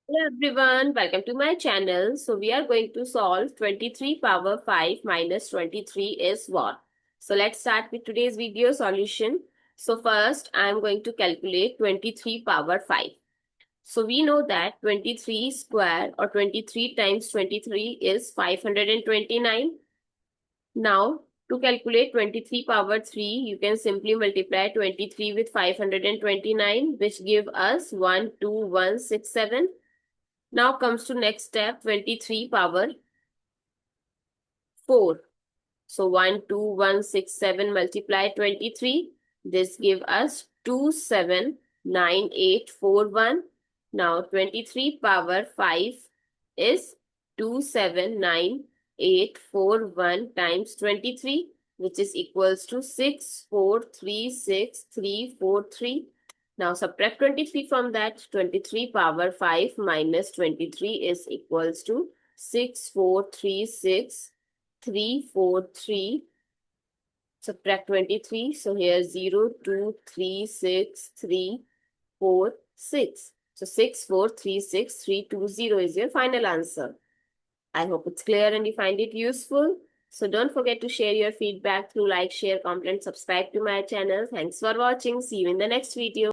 Hello everyone, welcome to my channel. So we are going to solve 23 power 5 minus 23 is what? So let's start with today's video solution. So first I am going to calculate 23 power 5. So we know that 23 square or 23 times 23 is 529. Now to calculate 23 power 3, you can simply multiply 23 with 529, which give us 12167. Now comes to next step, 23 power 4. So 12167 multiply 23. This give us 279841. Now 23 power 5 is 279841 times 23, which is equals to 6436343. Now subtract 23 from that. 23 power 5 minus 23 is equals to 6436343. Subtract 23. So here 0, 2, 3, 6, 3, 4, 6. So 6436320 is your final answer. I hope it's clear and you find it useful. So don't forget to share your feedback through like, share, comment, subscribe to my channel. Thanks for watching. See you in the next video.